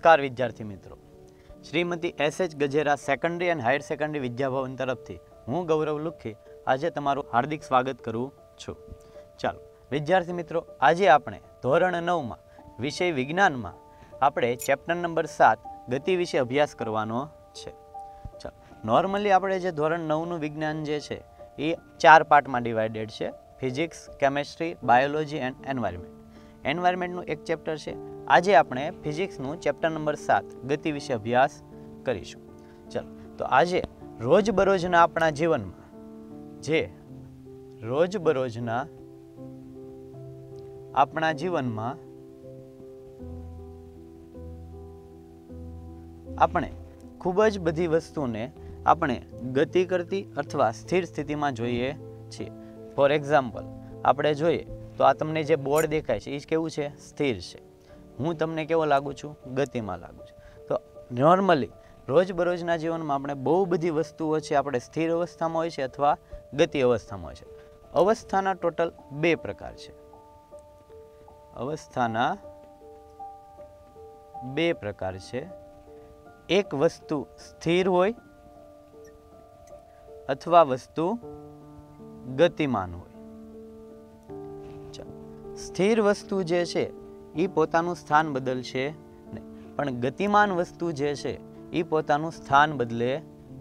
નમસ્કાર વિદ્યાર્થી મિત્રો, Shrimati S H. Gajera secondary and higher secondary Vidyabhavan તરફથી હું ગૌરવ લુખી આજે તમારું હાર્દિક સ્વાગત કરું છું. ચાલો વિદ્યાર્થી મિત્રો, આજે આપણે ધોરણ 9માં વિષય વિજ્ઞાનમાં આપણે ચેપ્ટર નંબર 7 ગતિ વિશે અભ્યાસ કરવાનો છે. ચાલો, નોર્મલી આપણે જે ધોરણ 9નું વિજ્ઞાન જે છે એ 4 પાર્ટમાં ડિવાઇડેડ છે: physics, chemistry, biology and environment. એન્વાયરમેન્ટનું એક ચેપ્ટર છે. આજે આપણે ફિઝિક્સનું ચેપ્ટર નંબર 7 ગતિ વિશે અભ્યાસ કરીશું. ચાલો, તો આજે રોજબરોજના આપણા જીવનમાં આપણે ખૂબ જ બધી વસ્તુને આપણે ગતિ કરતી અથવા સ્થિર સ્થિતિમાં જોઈએ છીએ. ફોર એક્ઝામ્પલ આપણે જોઈએ તો આ તમને જે બોર્ડ દેખાય છે એ કેવું છે? સ્થિર છે. હું તમને કેવો લાગુ છું? ગતિમાં લાગુ છું. તો નોર્મલી રોજબરોજના જીવનમાં આપણે બહુ બધી વસ્તુઓ છે આપણે સ્થિર અવસ્થામાં હોય છે અથવા ગતિ અવસ્થામાં હોય છે. અવસ્થાના ટોટલ 2 પ્રકાર છે. અવસ્થાના 2 પ્રકાર છે. એક વસ્તુ સ્થિર હોય અથવા વસ્તુ ગતિમાન હોય. સ્થિર વસ્તુ જે છે એ પોતાનું સ્થાન બદલશે નહીં, પણ ગતિમાન વસ્તુ જે છે એ પોતાનું સ્થાન બદલે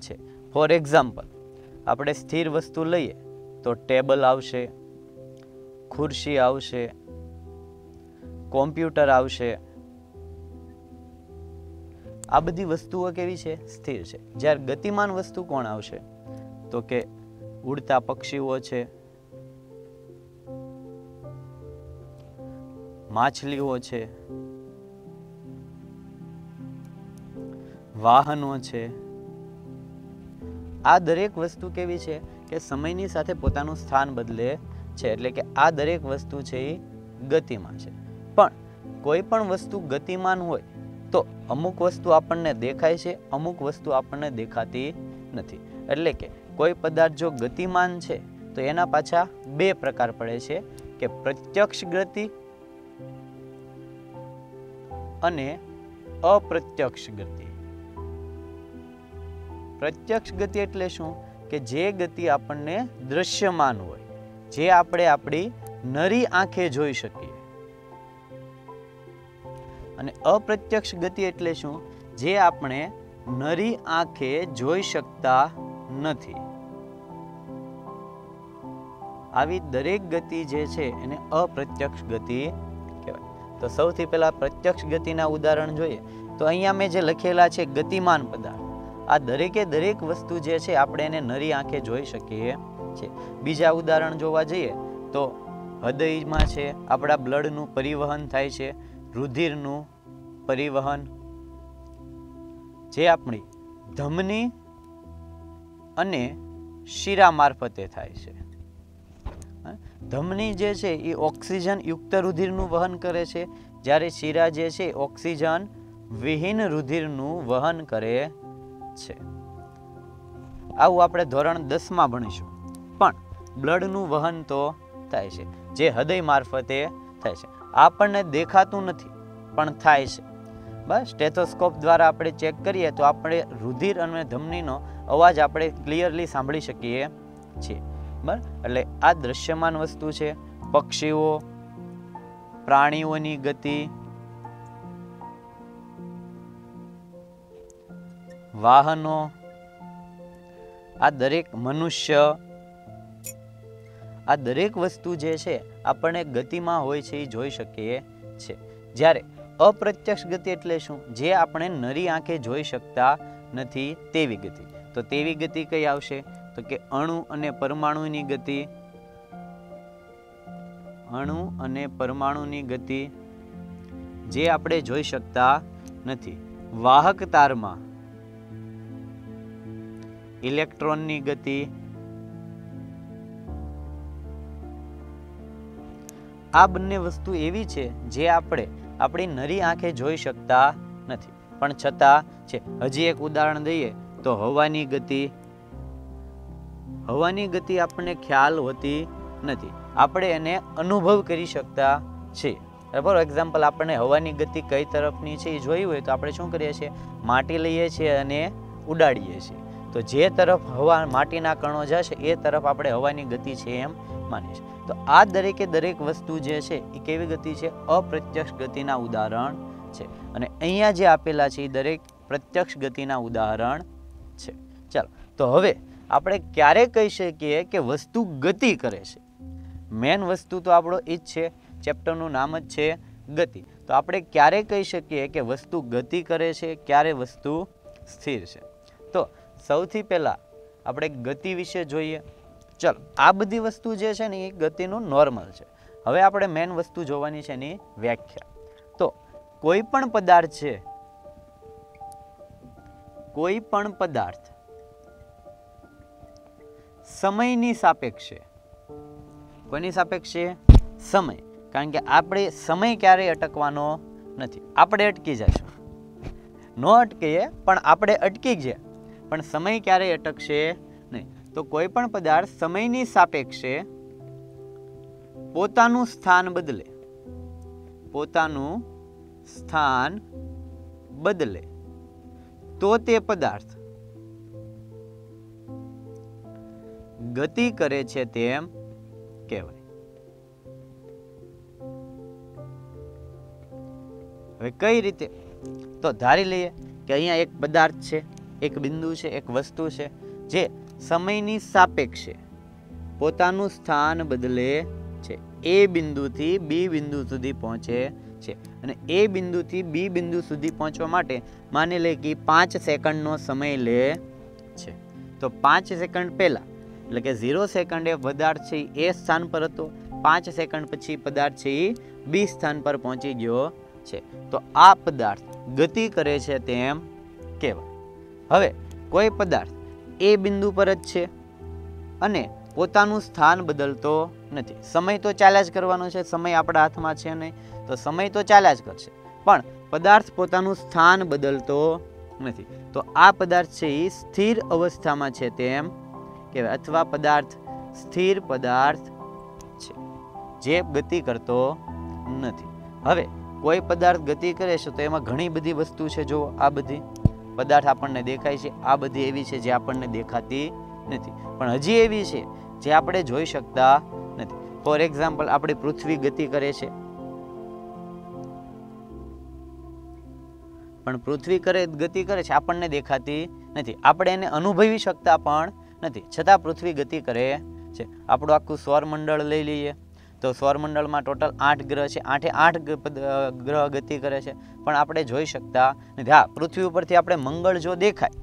છે. ફોર એક્ઝામ્પલ આપણે સ્થિર વસ્તુ લઈએ તો ટેબલ આવશે, ખુરશી આવશે, કોમ્પ્યુટર આવશે. આ બધી વસ્તુઓ કેવી છે? સ્થિર છે. જ્યારે ગતિમાન વસ્તુ કોણ આવશે? તો કે ઉડતા પક્ષીઓ છે, માછલીઓ છે, વાહનો છે. આ દરેક વસ્તુ કેવી છે કે સમયની સાથે પોતાનું સ્થાન બદલે છે. એટલે કે આ દરેક વસ્તુ છે એ ગતિમાન છે. પણ કોઈ પણ વસ્તુ ગતિમાન હોય તો અમુક વસ્તુ આપણને દેખાય છે, અમુક વસ્તુ આપણને દેખાતી નથી. એટલે કે કોઈ પદાર્થ જો ગતિમાન છે તો એના પાછા 2 પ્રકાર પડે છે કે પ્રત્યક્ષ ગતિ અને અપ્રત્યક્ષ ગતિ. પ્રત્યક્ષ ગતિ એટલે શું? કે જે ગતિ આપણને દ્રશ્યમાન હોય, જે આપણે આપણી નરી આંખે જોઈ શકીએ. અને અપ્રત્યક્ષ ગતિ એટલે શું? જે આપણે નરી આંખે જોઈ શકતા નથી. આવી દરેક ગતિ જે છે એને અપ્રત્યક્ષ ગતિ કહેવાય. તો સૌથી પહેલા પ્રત્યક્ષ ગતિના ઉદાહરણ જોઈએ તો અહીંયા મેં જે લખેલા છે ગતિમાન પદાર્થ, આ દરેકે દરેક વસ્તુ જે છે આપણે એને નરી આંખે જોઈ શકીએ છીએ. બીજા ઉદાહરણ જોવા જઈએ તો હૃદયમાં છે આપણા બ્લડનું પરિવહન થાય છે, રુધિરનું પરિવહન જે આપણી ધમની અને શિરા મારફતે થાય છે. ધમની જે છે એ ઓક્સિજન યુક્ત રુધિરનું વહન કરે છે, જ્યારે શિરા જે છે ઓક્સિજન વિહીન રુધિરનું વહન કરે છે. આવું આપણે ધોરણ 10માં ભણીશું. પણ બ્લડનું વહન તો થાય છે જે હૃદય મારફતે થાય છે. આપણને દેખાતું નથી પણ થાય છે. બસ સ્ટેથોસ્કોપ દ્વારા આપણે ચેક કરીએ તો આપણે રુધિર અને ધમનીનો અવાજ આપણે ક્લિયરલી સાંભળી શકીએ છીએ. બરાબર, એટલે આ દ્રશ્યમાન વસ્તુ છે. પક્ષીઓ, પ્રાણીઓની ગતિ, વાહનો, આ દરેક મનુષ્ય, આ દરેક વસ્તુ જે છે આપણને ગતિમાં હોય છે એ જોઈ શકીએ છે. જ્યારે અપ્રત્યક્ષ ગતિ એટલે શું? જે આપણે નરી આંખે જોઈ શકતા નથી તેવી ગતિ. તો તેવી ગતિ કઈ આવશે? તો કે અણુ અને પરમાણુની ગતિ. અણુ અને પરમાણુની ગતિ જે આપણે જોઈ શકતા નથી. વાહક તારમાં ઇલેક્ટ્રોનની ગતિ. આ બંને વસ્તુ એવી છે જે આપણે આપણી નરી આંખે જોઈ શકતા નથી પણ છતાં છે. હજી એક ઉદાહરણ દઈએ તો હવાની ગતિ. હવાની ગતિ આપણને ખ્યાલ હોતી નથી, આપણે એને અનુભવ કરી શકતા છીએ. ફોર એક્ઝામ્પલ આપણને હવાની ગતિ કઈ તરફની છે એ જોયું હોય તો આપણે શું કરીએ છીએ, માટી લઈએ છીએ અને ઉડાડીએ છીએ. તો જે તરફ હવા માટીના કણો જશે એ તરફ આપણે હવાની ગતિ છે એમ માનીએ છીએ. તો આ દરેકે દરેક વસ્તુ જે છે એ કેવી ગતિ છે, અપ્રત્યક્ષ ગતિના ઉદાહરણ છે. અને અહીંયા જે આપેલા છે એ દરેક પ્રત્યક્ષ ગતિના ઉદાહરણ છે. ચાલો, તો હવે આપણે ક્યારે કહી શકીએ કે વસ્તુ ગતિ કરે છે? મેન વસ્તુ તો આપણો એ જ છે, ચેપ્ટરનું નામ જ છે ગતિ. તો આપણે ક્યારે કહી શકીએ કે વસ્તુ ગતિ કરે છે, ક્યારે વસ્તુ સ્થિર છે? તો સૌથી પહેલા આપણે ગતિ વિશે જોઈએ. ચલો, આ બધી વસ્તુ જે છે ને એ ગતિનું નોર્મલ છે. હવે આપણે મેન વસ્તુ જોવાની છે એની વ્યાખ્યા. તો કોઈ પણ પદાર્થ છે, કોઈ પણ પદાર્થ સમયની સાપેક્ષે, કોની સાપેક્ષે? સમય. કારણ કે આપણે સમય ક્યારેય અટકવાનો નથી. આપણે અટકી જશું, ન અટકીએ પણ આપણે અટકી ગયા, પણ સમય ક્યારેય અટકશે નહીં. તો કોઈ પણ પદાર્થ સમયની સાપેક્ષે પોતાનું સ્થાન બદલે, પોતાનું સ્થાન બદલે તો તે પદાર્થ ગતિ કરે છે તેમ કહેવાય. હવે કઈ રીતે? તો ધારી લઈએ કે અહીંયા એક પદાર્થ છે, એક બિંદુ છે, એક વસ્તુ છે જે સમયની સાપેક્ષે પોતાનું સ્થાન બદલે છે. એ બિંદુથી બી બિંદુ સુધી પહોંચે છે. અને એ બિંદુથી બી બિંદુ સુધી પહોંચવા માટે માની લે કે 5 સેકન્ડનો સમય લે છે. તો 5 સેકન્ડ પહેલા, એટલે કે 0 સેકન્ડે પદાર્થ છે એ સ્થાન પર હતો, 5 સેકન્ડ પછી પદાર્થ છે એ બી સ્થાન પર પહોંચી ગયો છે. તો આ પદાર્થ ગતિ કરે છે તેમ કહેવાય. હવે કોઈ પદાર્થ એ બિંદુ પર જ છે અને પોતાનું સ્થાન બદલતો નથી. સમય તો ચાલ્યા જ કરવાનો છે, સમય આપણા હાથમાં છે નહીં, તો સમય તો ચાલ્યા જ કરશે, પણ પદાર્થ પોતાનું સ્થાન બદલતો નથી. તો આ પદાર્થ છે એ સ્થિર અવસ્થામાં છે તેમ કહેવાય, અથવા પદાર્થ સ્થિર પદાર્થ છે જે ગતિ કરતો નથી. હવે કોઈ પદાર્થ ગતિ કરે છે તો એમાં ઘણી બધી વસ્તુ છે. જો આ બધી પદાર્થ આપણને દેખાય છે, આ બધી એવી છે જે આપણને દેખાતી નથી, પણ હજી એવી છે જે આપણે જોઈ શકતા નથી. ફોર એક્ઝામ્પલ, આપણી પૃથ્વી ગતિ કરે છે, પણ પૃથ્વી ગતિ કરે છે આપણને દેખાતી નથી, આપણે એને અનુભવી શકતા પણ નથી, છતાં પૃથ્વી ગતિ કરે છે. આપણું આખું સૌરમંડળ લઈ લઈએ તો સૌરમંડળમાં ટોટલ 8 ગ્રહ છે, 8 ગ્રહ ગતિ કરે છે, પણ આપણે જોઈ શકતા નથી. હા, પૃથ્વી ઉપરથી આપણે મંગળ જો દેખાય,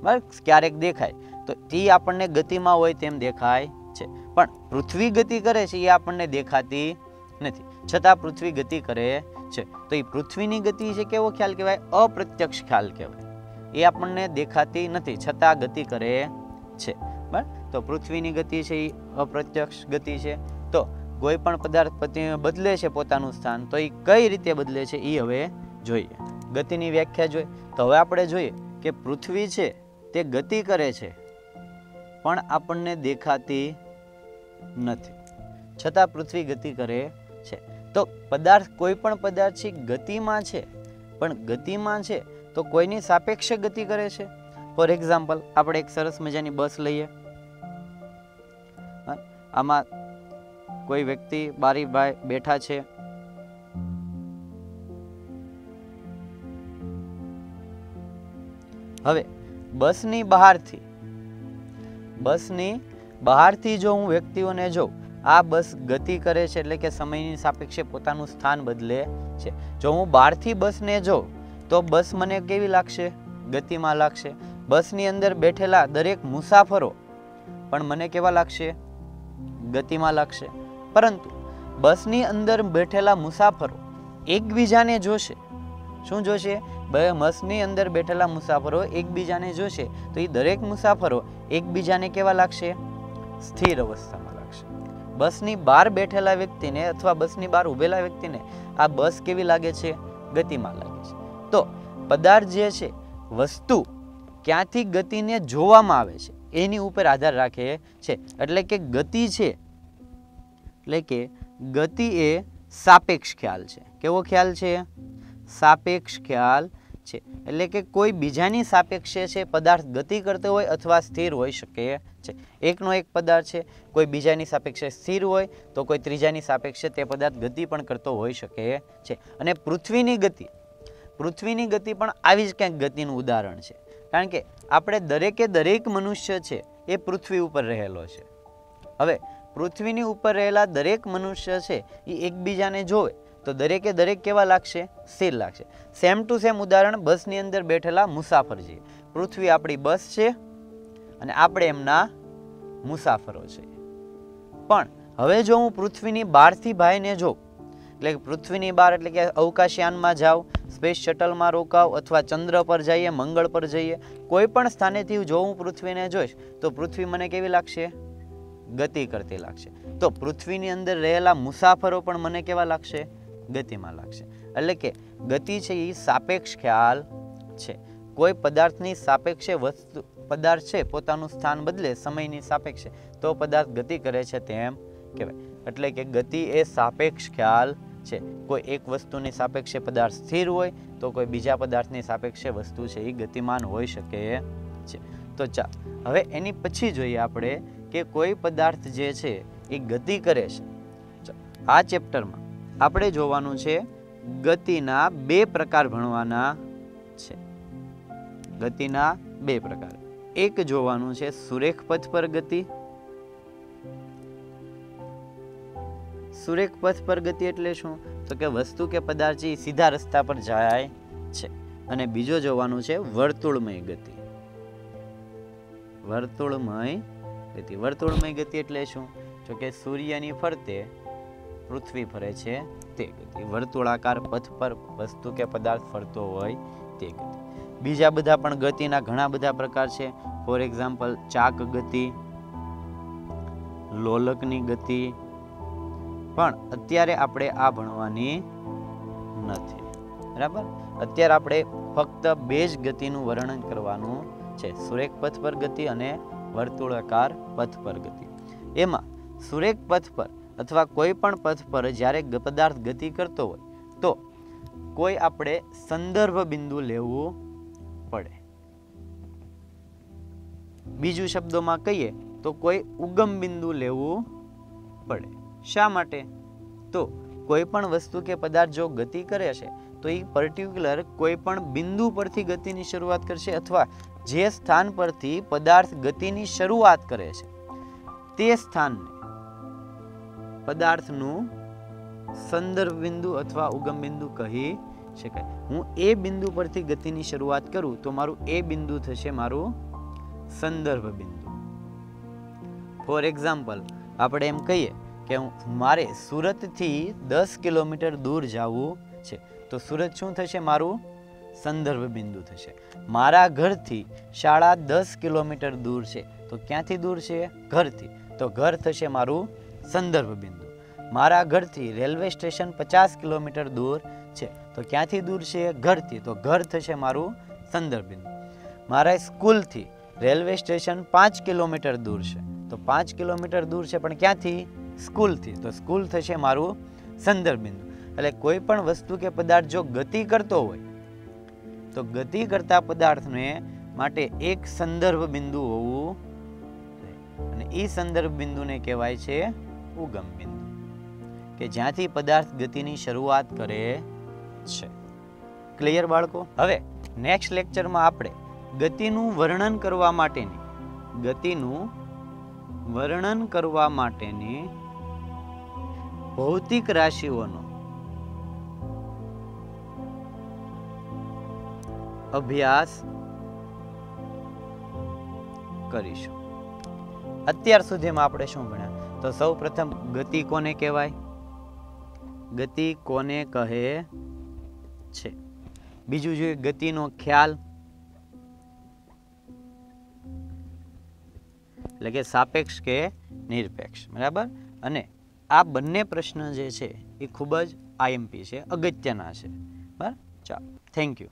બરાબર, ક્યારેક દેખાય તો તે આપણને ગતિમાં હોય તેમ દેખાય છે, પણ પૃથ્વી ગતિ કરે છે એ આપણને દેખાતી નથી, છતાં પૃથ્વી ગતિ કરે છે. તો એ પૃથ્વીની ગતિ છે કેવો ખ્યાલ કહેવાય? અપ્રત્યક્ષ ખ્યાલ કહેવાય. એ આપણને દેખાતી નથી છતાં ગતિ કરે છે, બરાબર. તો પૃથ્વીની ગતિ છે એ અપ્રત્યક્ષ ગતિ છે. તો કોઈ પણ પદાર્થ બદલે છે પોતાનું સ્થાન, તો એ કઈ રીતે બદલે છે એ હવે જોઈએ. ગતિની વ્યાખ્યા જોઈએ તો હવે આપણે જોઈએ કે પૃથ્વી છે તે ગતિ કરે છે પણ આપણને દેખાતી નથી, છતાં પૃથ્વી ગતિ કરે છે. તો પદાર્થ, કોઈ પણ પદાર્થ છે ગતિમાં છે, પણ ગતિમાં છે તો કોઈની સાપેક્ષે ગતિ કરે છે. ફોર એક્ઝામ્પલ, આપણે એક સરસ મજાની બસ લઈએ, આમાં કોઈ વ્યક્તિ બારી ભાઈ બેઠા છે, હવે બસની બહારથી જો હું વ્યક્તિઓને જોઉં, આ બસ ગતિ કરે છે એટલે કે સમયની સાપેક્ષે પોતાનું સ્થાન બદલે છે. જો હું બહારથી બસને જોઉં તો બસ મને કેવી લાગશે? ગતિમાં લાગશે. બસની અંદર બેઠેલા દરેક મુસાફરો પણ મને કેવા લાગશે? ગતિમાં લાગશે. પરંતુ બસની અંદર બેઠેલા મુસાફરો એકબીજાને જોશે. શું જોશે? બસની અંદર બેઠેલા મુસાફરો એકબીજાને જોશે તો એ દરેક મુસાફરો એકબીજાને કેવા લાગશે? સ્થિર અવસ્થામાં લાગશે. બસની બહાર બેઠેલા વ્યક્તિને અથવા બસની બહાર ઉભેલા વ્યક્તિને આ બસ કેવી લાગે છે? ગતિમાં લાગે છે. તો પદાર્થ જે છે, વસ્તુ ક્યાંથી ગતિને જોવામાં આવે છે એની ઉપર આધાર રાખે છે. એટલે કે ગતિ છે, એટલે કે ગતિ એ સાપેક્ષ ખ્યાલ છે. કેવો ખ્યાલ છે? સાપેક્ષ ખ્યાલ છે. એટલે કે કોઈ બીજાની સાપેક્ષે છે પદાર્થ ગતિ કરતો હોય અથવા સ્થિર હોઈ શકે છે. એકનો એક પદાર્થ છે, કોઈ બીજાની સાપેક્ષે સ્થિર હોય તો કોઈ ત્રીજાની સાપેક્ષે તે પદાર્થ ગતિ પણ કરતો હોઈ શકે છે. અને પૃથ્વીની ગતિ પણ આવી જ ક્યાંક ગતિનું ઉદાહરણ છે. કારણ કે આપણે દરેક મનુષ્ય છે એ પૃથ્વી ઉપર રહેલો છે. હવે પૃથ્વીની ઉપર રહેલા દરેક મનુષ્ય છે એ એકબીજાને જોવે તો દરેક કેવા લાગશે? સ્થિર લાગશે. સેમ ટુ સેમ ઉદાહરણ બસની અંદર બેઠેલા મુસાફર છે. પૃથ્વી આપણી બસ છે અને આપણે એમના મુસાફરો છે. પણ હવે જો હું પૃથ્વીની બહારથી ભાઈને જોઉં, એટલે કે પૃથ્વીની બહાર એટલે કે અવકાશયાનમાં જાઓ, સ્પેસ શટલમાં રોકાવ અથવા ચંદ્ર પર જઈએ, મંગળ પર જઈએ, કોઈ પણ સ્થાનેથી જો હું પૃથ્વીને જોઈશ તો પૃથ્વી મને કેવી લાગશે? ગતિ કરતી લાગશે. તો પૃથ્વીની અંદર રહેલા મુસાફરો પણ મને કેવા લાગશે? ગતિમાં લાગશે. એટલે કે ગતિ છે એ સાપેક્ષ ખ્યાલ છે. કોઈ પદાર્થની સાપેક્ષે પદાર્થ છે પોતાનું સ્થાન બદલે સમયની સાપેક્ષે તો પદાર્થ ગતિ કરે છે તેમ કહેવાય. એટલે કે ગતિ એ સાપેક્ષ ખ્યાલ છે. કોઈ એક વસ્તુની સાપેક્ષે પદાર્થ સ્થિર હોય તો કોઈ બીજા પદાર્થની સાપેક્ષે વસ્તુ છે એ ગતિમાન હોઈ શકે છે. તો ચાલ હવે એની પછી જોઈએ આપણે કે કોઈ પદાર્થ જે છે એ ગતિ કરે છે. આ ચેપ્ટરમાં આપણે જોવાનું છે ગતિના 2 પ્રકાર ભણવાના છે. ગતિના 2 પ્રકાર. એક જોવાનું છે સુરેખ પથ પર ગતિ. સુરેખ પથ પર ગતિ એટલે શું? તો કે વસ્તુ કે પદાર્થ છે સીધા રસ્તા પર જાય છે. અને બીજો જોવાનું છે વર્તુળમય ગતિ. વર્તુળમય ગતિ. વર્તુળમય ગતિ એટલે શું? તો કે સૂર્યની ફરતે પૃથ્વી ફરે છે તે ગતિ. વર્તુળાકાર પથ પર વસ્તુ કે પદાર્થ ફરતો હોય તે ગતિ. બીજા બધા પણ ગતિના ઘણા બધા પ્રકાર છે. ફોર એક્ઝામ્પલ ચાક ગતિ, લોલકની ગતિ, પણ અત્યારે આપણે આ ભણવાની નથી. બરાબર? અત્યારે આપણે ફક્ત 2 જ ગતિનું વર્ણન કરવાનું છે, સુરેખ પથ પર ગતિ અને વર્તુળાકાર પથ પર ગતિ. એમાં સુરેખ પથ પર અથવા કોઈ પણ પથ પર જ્યારે પદાર્થ ગતિ કરતો હોય તો કોઈ આપણે સંદર્ભ બિંદુ લેવું પડે. બીજું શબ્દોમાં કહીએ તો કોઈ ઉગમ બિંદુ લેવું પડે. શા માટે? તો કોઈ પણ વસ્તુ કે પદાર્થ જો ગતિ કરે છે તો એ પર્ટિક્યુલર કોઈ પણ બિંદુ પરથી ગતિની શરૂઆત કરશે અથવા જે સ્થાન પરથી પદાર્થ ગતિની શરૂઆત કરે છે તે સ્થાનને પદાર્થનું સંદર્ભ બિંદુ અથવા ઉગમ બિંદુ કહી શકાય. હું એ બિંદુ પરથી ગતિની શરૂઆત કરું તો મારું એ બિંદુ થશે મારું સંદર્ભ બિંદુ. ફોર એક્ઝામ્પલ આપણે એમ કહીએ કે મારે સુરતથી 10 કિલોમીટર દૂર જવું છે તો સુરત શું થશે? મારું સંદર્ભ બિંદુ થશે. મારા ઘરથી શાળા 10 કિલોમીટર દૂર છે તો ક્યાંથી દૂર છે? ઘરથી. તો ઘર થશે મારું સંદર્ભ બિંદુ. મારા ઘરથી રેલવે સ્ટેશન 50 કિલોમીટર દૂર છે તો ક્યાંથી દૂર છે? ઘરથી. તો ઘર થશે મારું સંદર્ભ બિંદુ. મારા સ્કૂલથી રેલવે સ્ટેશન 5 કિલોમીટર દૂર છે તો 5 કિલોમીટર દૂર છે પણ ક્યાંથી? સ્કૂલથી. તો સ્કૂલ થશે મારું સંદર્ભ બિંદુ. એટલે કોઈ પણ વસ્તુ કે પદાર્થ જો ગતિ કરતો હોય તો ગતિ કરતા પદાર્થને માટે એક સંદર્ભ બિંદુ હોવું અને એ સંદર્ભ બિંદુને કહેવાય છે ઉગમ બિંદુ, કે જ્યાંથી પદાર્થ ગતિની શરૂઆત કરે છે. ક્લિયર બાળકો? હવે નેક્સ્ટ લેક્ચરમાં આપણે ગતિનું વર્ણન કરવા માટેની ભૌતિક રાશિઓનો અભ્યાસ કરીશું. અત્યાર સુધીમાં આપણે શું ભણ્યા? તો સૌ પ્રથમ ગતિ કોને કહેવાય? ગતિ કોને કહે છે? બીજું જોઈએ ગતિનો ખ્યાલ, એટલે કે સાપેક્ષ કે નિરપેક્ષ. બરાબર? અને આ બંને પ્રશ્ન જે છે એ ખૂબ જ IMP છે, અગત્યના છે. બરાબર? ચાલો, થેન્ક યુ.